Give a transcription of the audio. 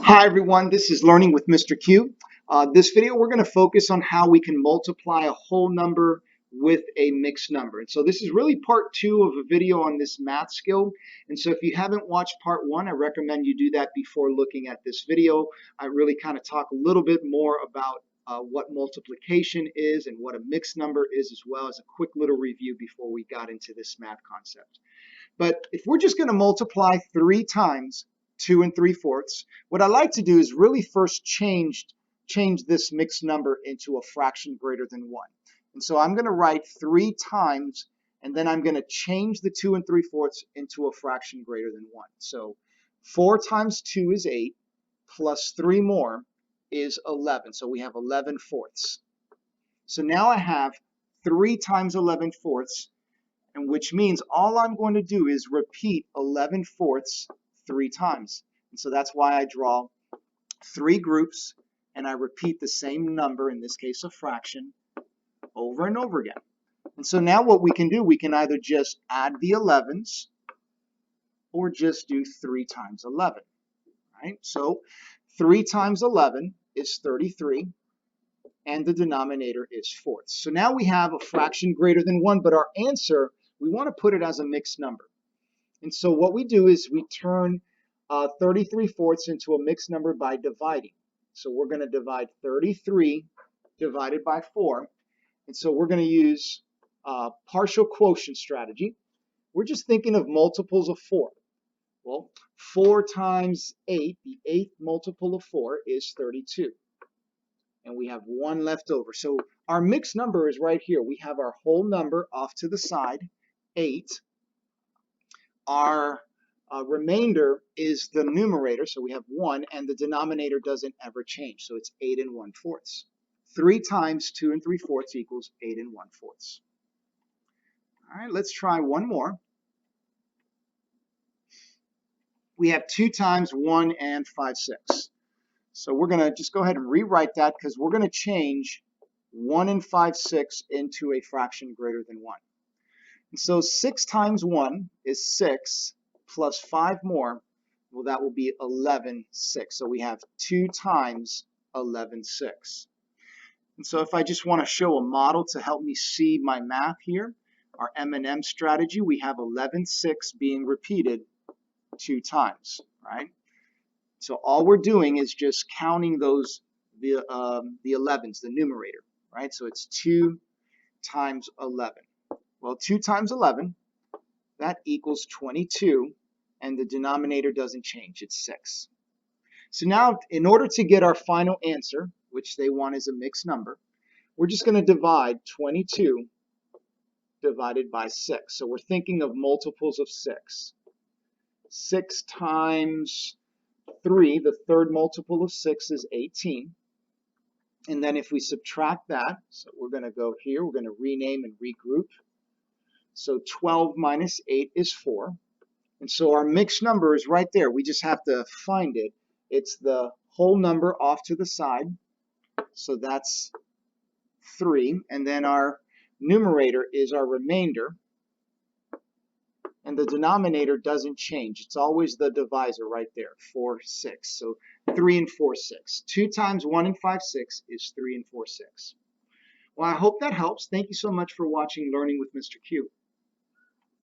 Hi everyone, this is Learning with Mr. Q. This video we're going to focus on how we can multiply a whole number with a mixed number. And so this is really part two of a video on this math skill. And so if you haven't watched part one, I recommend you do that before looking at this video. I really kind of talk a little bit more about what multiplication is and what a mixed number is, as well as a quick little review before we got into this math concept. But if we're just going to multiply 3 times 2 3/4, what I like to do is really first change this mixed number into a fraction greater than 1. And so I'm going to write 3 times, and then I'm going to change the 2 3/4 into a fraction greater than 1. So 4 times 2 is 8, plus 3 more is 11. So we have 11/4. So now I have 3 times 11/4, and which means all I'm going to do is repeat 11/4 3 times. And so that's why I draw 3 groups and I repeat the same number, in this case a fraction, over and over again. And so now what we can do, we can either just add the 11s or just do 3 times 11. Right? So 3 times 11 is 33, and the denominator is fourths. So now we have a fraction greater than 1, but our answer, we want to put it as a mixed number. And so what we do is we turn 33/4 into a mixed number by dividing. So we're going to divide 33 divided by 4. And so we're going to use partial quotient strategy. We're just thinking of multiples of 4. Well, 4 times 8, the 8th multiple of 4 is 32. And we have 1 left over. So our mixed number is right here. We have our whole number off to the side, 8. Our remainder is the numerator, so we have 1, and the denominator doesn't ever change, so it's 8 1/4. 3 times 2 3/4 equals 8 1/4. All right, let's try one more. We have 2 times 1 5/6. So we're going to just go ahead and rewrite that, because we're going to change 1 5/6 into a fraction greater than 1. And so 6 times 1 is 6, plus 5 more, well, that will be 11/6. So we have 2 times 11/6. And so if I just want to show a model to help me see my math here, our M&M strategy, we have 11/6 being repeated 2 times, right? So all we're doing is just counting those, the 11s, the numerator, right? So it's 2 times 11. Well, 2 times 11, that equals 22, and the denominator doesn't change, it's 6. So now, in order to get our final answer, which they want is a mixed number, we're just going to divide 22 divided by 6. So we're thinking of multiples of 6. 6 times 3, the third multiple of 6 is 18. And then if we subtract that, so we're going to go here, we're going to rename and regroup. So 12 minus 8 is 4. And so our mixed number is right there. We just have to find it. It's the whole number off to the side. So that's 3. And then our numerator is our remainder. And the denominator doesn't change. It's always the divisor right there, 4, 6. So 3 4/6. 2 times 1 5/6 is 3 4/6. Well, I hope that helps. Thank you so much for watching Learning with Mr. Q.